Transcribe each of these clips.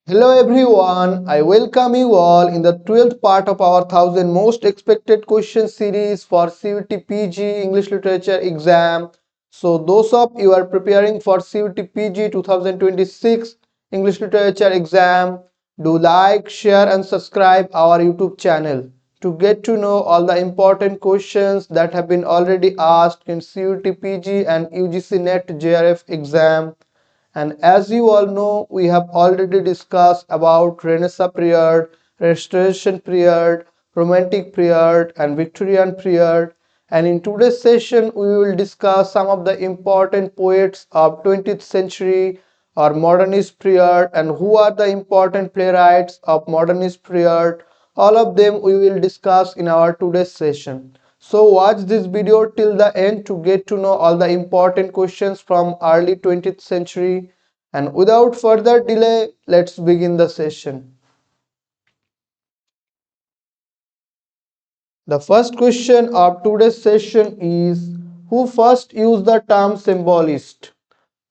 Hello everyone, I welcome you all in the 12th part of our 1000 most expected question series for CUET PG English Literature exam. So those of you are preparing for CUET PG 2026 English Literature exam, do like, share and subscribe our YouTube channel to get to know all the important questions that have been already asked in CUET PG and UGC NET JRF exam. And as you all know, we have already discussed about Renaissance period, Restoration period, Romantic period, and Victorian period. And in today's session, we will discuss some of the important poets of 20th century or modernist period and who are the important playwrights of modernist period. All of them we will discuss in our today's session. So watch this video till the end to get to know all the important questions from early 20th century. And without further delay, let's begin the session. The first question of today's session is, who first used the term symbolist?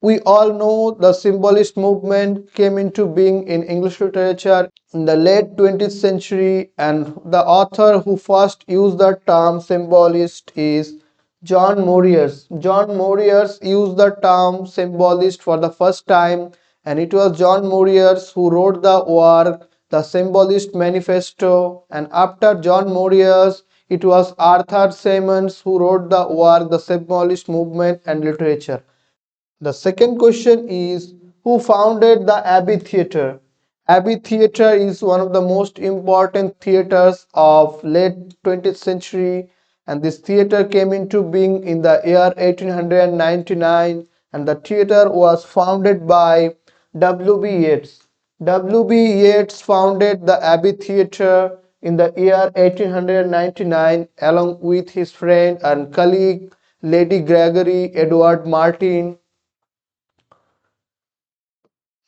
We all know the symbolist movement came into being in English literature in the late 20th century, and the author who first used the term symbolist is John Moriers. John Moriers used the term symbolist for the first time, and it was John Moriers who wrote the work The Symbolist Manifesto, and after John Moriers it was Arthur Symons who wrote the work The Symbolist Movement and Literature. The second question is, who founded the Abbey Theatre? Abbey Theatre is one of the most important theatres of late 20th century, and this theatre came into being in the year 1899, and the theatre was founded by W.B. Yeats. W.B. Yeats founded the Abbey Theatre in the year 1899 along with his friend and colleague Lady Gregory Edward Martin.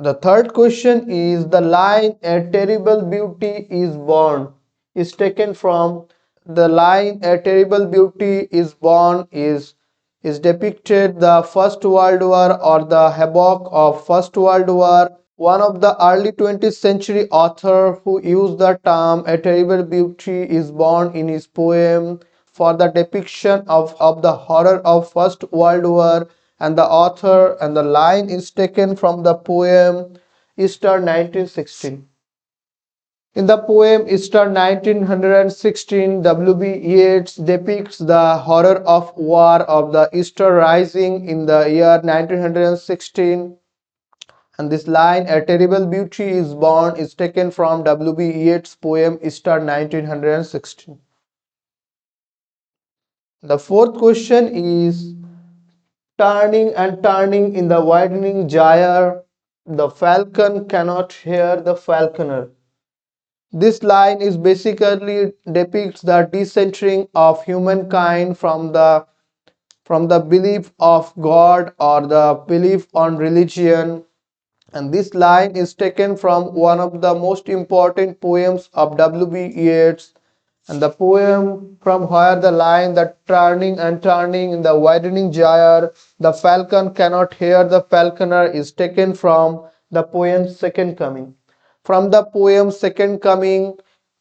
The third question is, the line "A terrible beauty is born" is taken from the line "A terrible beauty is born" is depicted the First World War or the havoc of First World War. One of the early 20th century author who used the term "A terrible beauty is born" in his poem for the depiction of the horror of First World War, and the author and the line is taken from the poem Easter 1916. In the poem Easter 1916, W.B. Yeats depicts the horror of war of the Easter Rising in the year 1916, and this line "A terrible beauty is born" is taken from W.B. Yeats' poem Easter 1916. The fourth question is, turning and turning in the widening gyre, the falcon cannot hear the falconer. This line is basically depicts the decentering of humankind from the belief of God or the belief on religion, and this line is taken from one of the most important poems of W.B. Yeats, and the poem from where the line that turning and turning in the widening gyre, the falcon cannot hear the falconer is taken from the poem Second Coming. From the poem Second Coming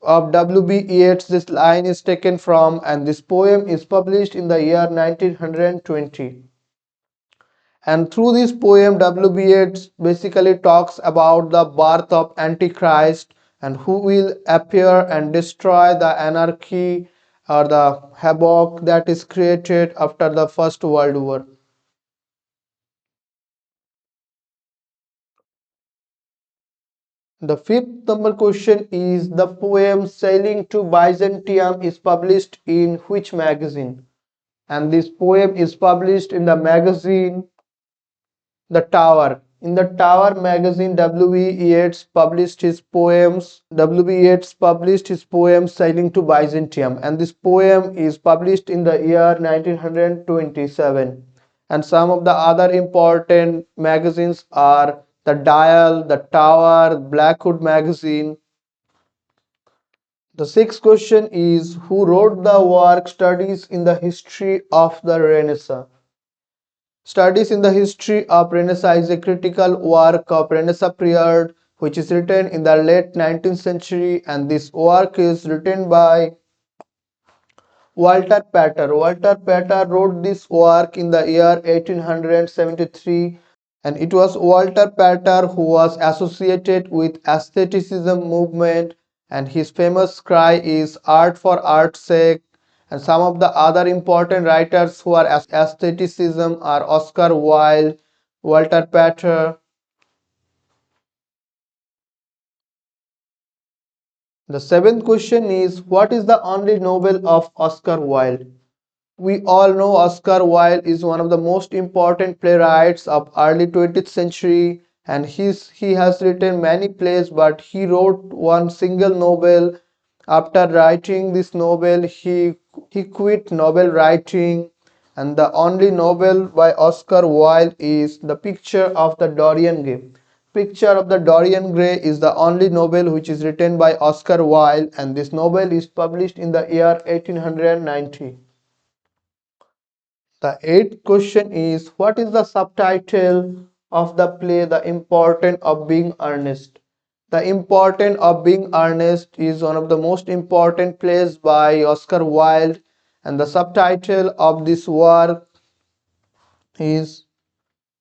of W.B. Yeats, this line is taken from, and this poem is published in the year 1920. And through this poem, W.B. Yeats basically talks about the birth of Antichrist and who will appear and destroy the anarchy or the havoc that is created after the First World War. The fifth number question is, the poem Sailing to Byzantium is published in which magazine? And this poem is published in the magazine The Tower. In the Tower magazine, W.B. Yeats published his poems. W.B. Yeats published his poem Sailing to Byzantium, and this poem is published in the year 1927. And some of the other important magazines are The Dial, The Tower, Blackwood magazine. The sixth question is, who wrote the work Studies in the History of the Renaissance? Studies in the History of Renaissance is a critical work of Renaissance period which is written in the late 19th century, and this work is written by Walter Pater. Walter Pater wrote this work in the year 1873, and it was Walter Pater who was associated with aestheticism movement, and his famous cry is art for art's sake. And some of the other important writers who are aestheticism are Oscar Wilde, Walter Pater. The seventh question is, what is the only novel of Oscar Wilde? We all know Oscar Wilde is one of the most important playwrights of early 20th century, and he has written many plays, but he wrote one single novel. After writing this novel, he quit novel writing, and the only novel by Oscar Wilde is The Picture of the Dorian Gray. Picture of the Dorian Gray is the only novel which is written by Oscar Wilde, and this novel is published in the year 1890. The eighth question is, what is the subtitle of the play The Importance of Being Earnest? The Importance of Being Earnest is one of the most important plays by Oscar Wilde, and the subtitle of this work is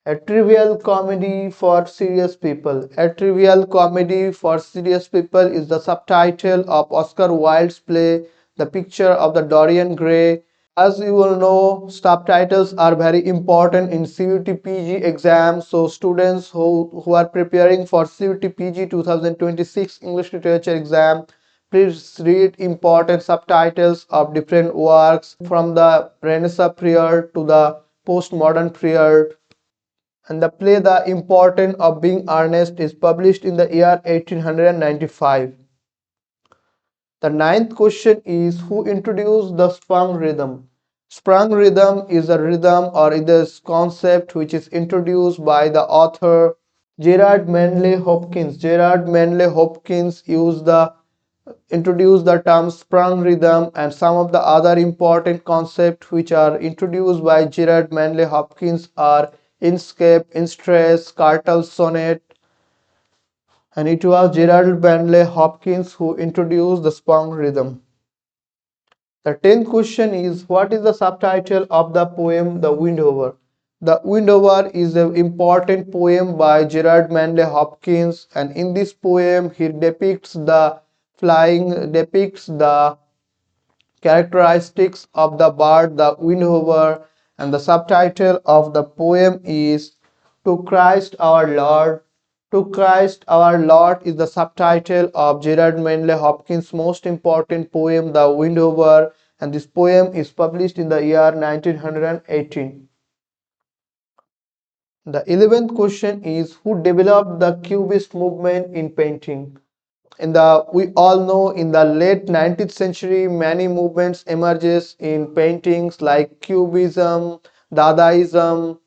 A Trivial Comedy for Serious People. A Trivial Comedy for Serious People is the subtitle of Oscar Wilde's play The Picture of the Dorian Gray. As you will know, subtitles are very important in CUET PG exams. So students who are preparing for CUET PG 2026 English Literature exam, please read important subtitles of different works from the Renaissance period to the postmodern period. And the play The Importance of Being Earnest is published in the year 1895. The ninth question is, who introduced the sprung rhythm? Sprung rhythm is a rhythm or is a concept which is introduced by the author Gerard Manley Hopkins. Gerard Manley Hopkins introduced the term sprung rhythm, and some of the other important concepts which are introduced by Gerard Manley Hopkins are inscape, instress, cartel sonnet, and it was Gerard Manley Hopkins who introduced the sprung rhythm. The 10th question is, what is the subtitle of the poem The Windover? The Windover is an important poem by Gerard Manley Hopkins, and in this poem he depicts the characteristics of the bird the Windover, and the subtitle of the poem is To Christ Our Lord. To Christ Our Lord is the subtitle of Gerard Manley Hopkins' most important poem, The Windover, and this poem is published in the year 1918. The 11th question is, who developed the Cubist movement in painting? We all know in the late 19th century many movements emerges in paintings like Cubism, Dadaism,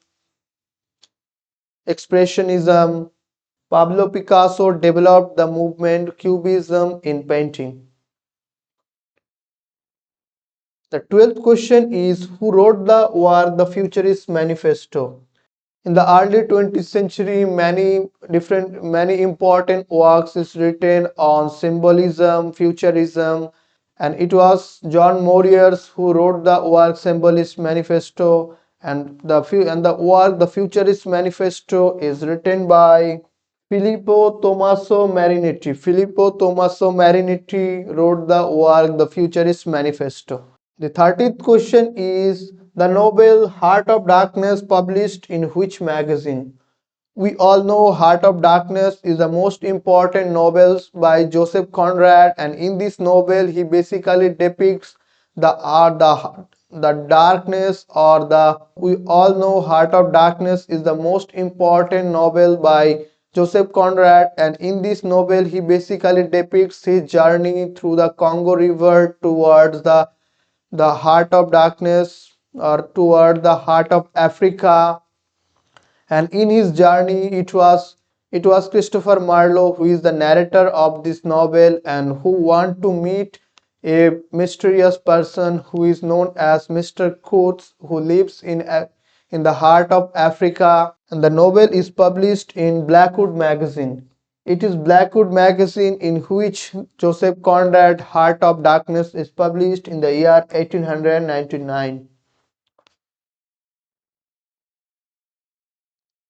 Expressionism. Pablo Picasso developed the movement Cubism in painting. The 12th question is, who wrote the work The Futurist Manifesto? In the early 20th century, many important works is written on symbolism, futurism, and it was John Moriers who wrote the work Symbolist Manifesto, and the work The Futurist Manifesto is written by Filippo Tommaso Marinetti. Filippo Tommaso Marinetti wrote the work The Futurist Manifesto. The 30th question is, the novel Heart of Darkness published in which magazine? We all know Heart of Darkness is the most important novels by Joseph Conrad, and in this novel he basically depicts the darkness, or the we all know Heart of Darkness is the most important novel by Joseph Conrad, and in this novel he basically depicts his journey through the Congo River towards the heart of darkness, or toward the heart of Africa. And in his journey it was Christopher Marlowe who is the narrator of this novel, and who want to meet a mysterious person who is known as Mr. Coates, who lives in the heart of Africa, and the novel is published in Blackwood magazine. It is Blackwood magazine in which Joseph Conrad Heart of Darkness is published in the year 1899.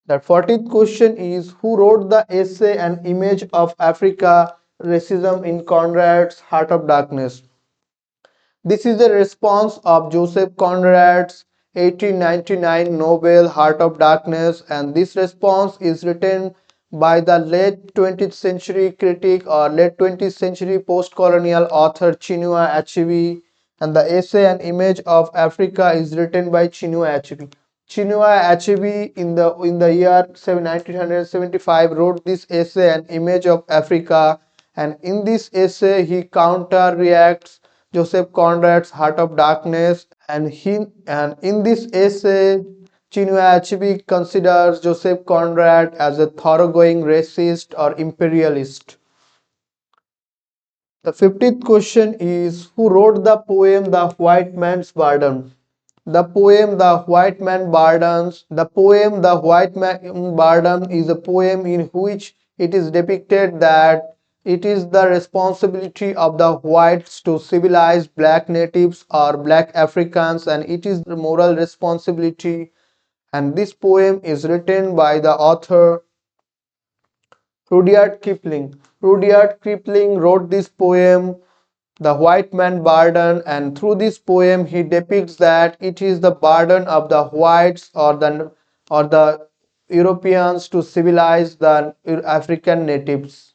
The 14th question is who wrote the essay An Image of Africa Racism in Conrad's Heart of Darkness? This is the response of Joseph Conrad's 1899 novel Heart of Darkness, and this response is written by the late 20th century critic or late 20th century post-colonial author Chinua Achebe, and the essay An Image of Africa is written by Chinua Achebe. Chinua Achebe in the year 1975 wrote this essay An Image of Africa, and in this essay he counter reacts Joseph Conrad's Heart of Darkness, and in this essay Chinua Achebe considers Joseph Conrad as a thoroughgoing racist or imperialist. The 50th question is who wrote the poem The White Man's Burden? The poem The White Man Burden is a poem in which it is depicted that it is the responsibility of the whites to civilize black natives or black Africans, and it is the moral responsibility, and this poem is written by the author Rudyard Kipling. Rudyard Kipling wrote this poem The White Man Burden, and through this poem he depicts that it is the burden of the whites or the Europeans to civilize the African natives.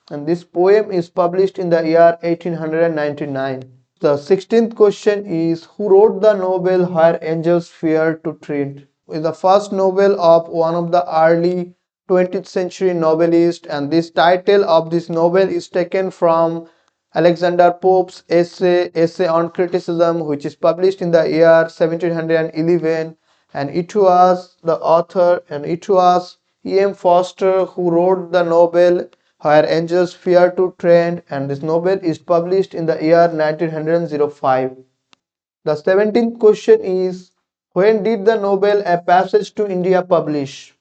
And this poem is published in the year 1899. The 16th question is who wrote the novel Where Angels Fear to Tread? Is the first novel of one of the early 20th century novelists, and this title of this novel is taken from Alexander Pope's essay on criticism, which is published in the year 1711, and it was E.M. Forster who wrote the novel Where Angels Fear to Tread, and this novel is published in the year 1905. The 17th question is when did the novel A Passage to India publish?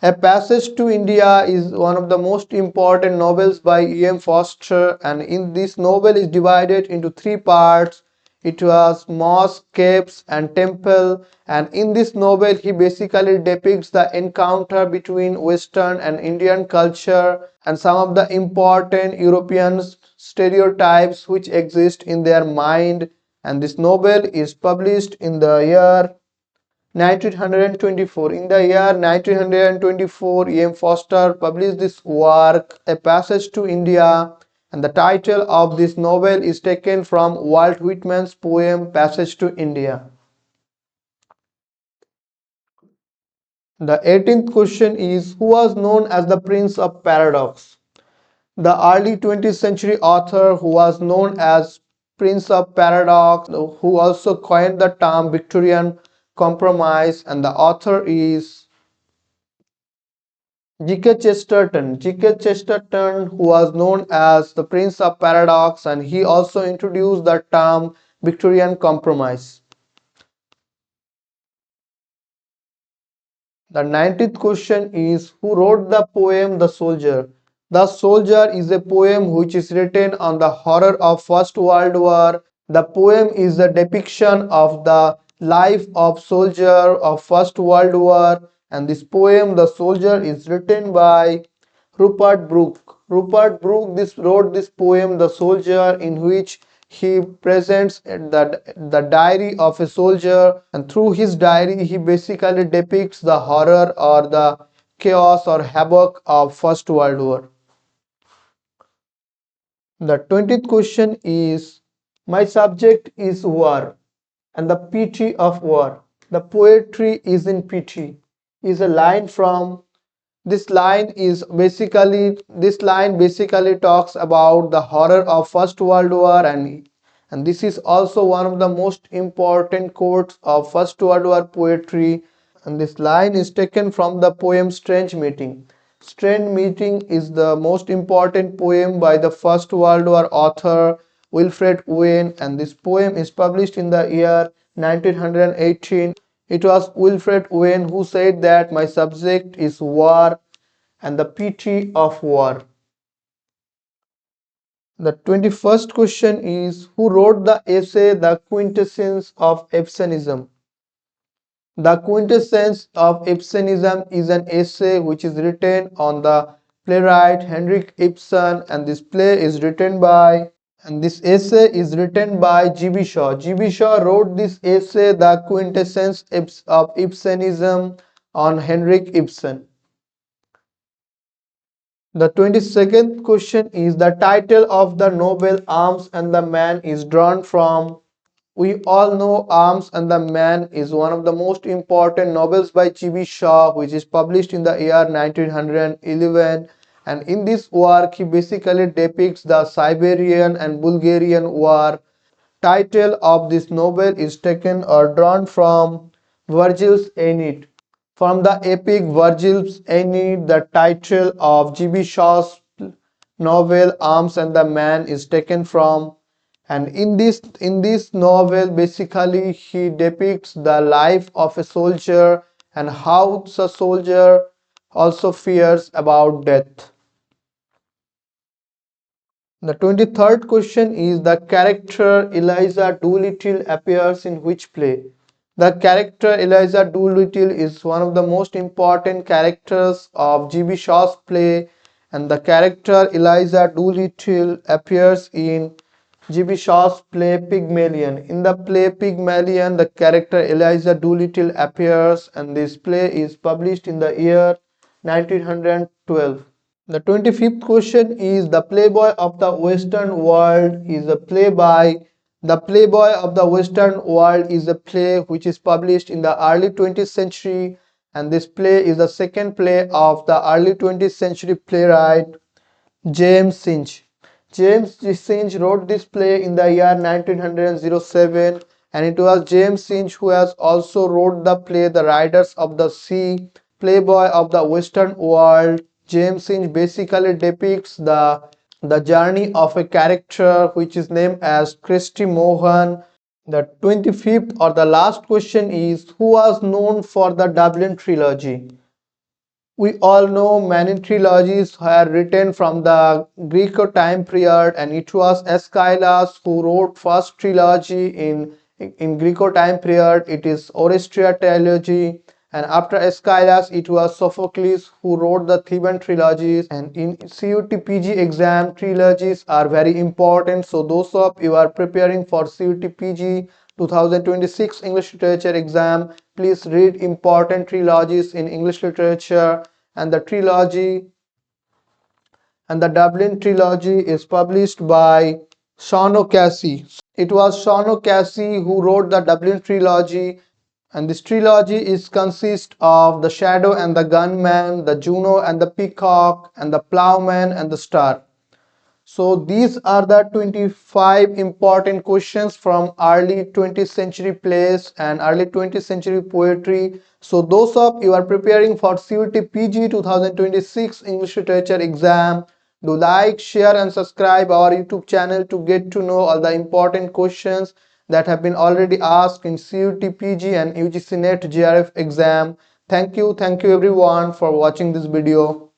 A Passage to India is one of the most important novels by E.M. Forster, and in this novel is divided into three parts. It was Mosque, Caves and Temple, and in this novel he basically depicts the encounter between Western and Indian culture and some of the important European stereotypes which exist in their mind, and this novel is published in the year 1924. In the year 1924, E.M. Forster published this work, A Passage to India, and the title of this novel is taken from Walt Whitman's poem Passage to India. The 18th question is who was known as the Prince of Paradox? The early 20th century author who was known as Prince of Paradox, who also coined the term Victorian compromise, and the author is G.K. Chesterton. G.K. Chesterton, who was known as the Prince of Paradox, and he also introduced the term Victorian compromise. The 19th question is who wrote the poem The Soldier? The Soldier is a poem which is written on the horror of First World War. The poem is a depiction of the life of soldier of First World War, and this poem The Soldier is written by Rupert Brooke. Rupert Brooke wrote this poem The Soldier, in which he presents the diary of a soldier, and through his diary he basically depicts the horror or the chaos or havoc of First World War. The 20th question is my subject is war and the pity of war. The poetry is in pity is a line from this line basically talks about the horror of First World War, and this is also one of the most important quotes of First World War poetry, and this line is taken from the poem Strange Meeting. Strange Meeting is the most important poem by the First World War author Wilfred Owen, and this poem is published in the year 1918. It was Wilfred Owen who said that my subject is war and the PT of war. The 21st question is, who wrote the essay The Quintessence of Ibsenism? The Quintessence of Ibsenism is an essay which is written on the playwright Henrik Ibsen, and this essay is written by G.B. Shaw. G.B. Shaw wrote this essay The Quintessence of Ibsenism on Henrik Ibsen. The 22nd question is, the title of the novel Arms and the Man is drawn from. We all know Arms and the Man is one of the most important novels by G.B. Shaw, which is published in the year 1911, and in this work he basically depicts the Siberian and Bulgarian war. Title of this novel is taken or drawn from Virgil's Aeneid. From the epic Virgil's Aeneid, the title of G.B. Shaw's novel Arms and the Man is taken from, and in this novel basically he depicts the life of a soldier and how the soldier also fears about death. The 23rd question is, the character Eliza Doolittle appears in which play? The character Eliza Doolittle is one of the most important characters of G.B. Shaw's play, and the character Eliza Doolittle appears in G.B. Shaw's play Pygmalion. In the play Pygmalion, the character Eliza Doolittle appears, and this play is published in the year 1912. The 25th question is, the Playboy of the Western World is a play by. The Playboy of the Western World is a play which is published in the early 20th century, and this play is the second play of the early 20th century playwright James Synge. James Synge wrote this play in the year 1907, and it was James Synge who has also wrote the play The Riders of the Sea. Playboy of the Western World, James Synge basically depicts the journey of a character which is named as Christy Mohan. The 25th or the last question is, who was known for the Dublin trilogy? We all know many trilogies were written from the Greek time period, and it was Aeschylus who wrote first trilogy in Greek time period. It is Oresteia trilogy, and after Aeschylus it was Sophocles who wrote the Theban trilogies. And in CUET PG exam, trilogies are very important, so those of you are preparing for CUET PG 2026 English Literature exam, please read important trilogies in English literature. And the Dublin trilogy is published by Sean O'Casey. It was Sean O'Casey who wrote the Dublin trilogy, and this trilogy is consist of The Shadow and the Gunman, The Juno and the Peacock, and The Ploughman and the Star. So these are the 25 important questions from early 20th century plays and early 20th century poetry. So those of you are preparing for CUET PG 2026 English Literature exam, do like, share and subscribe our YouTube channel to get to know all the important questions that have been already asked in CUET PG and UGC NET JRF exam. Thank you everyone for watching this video.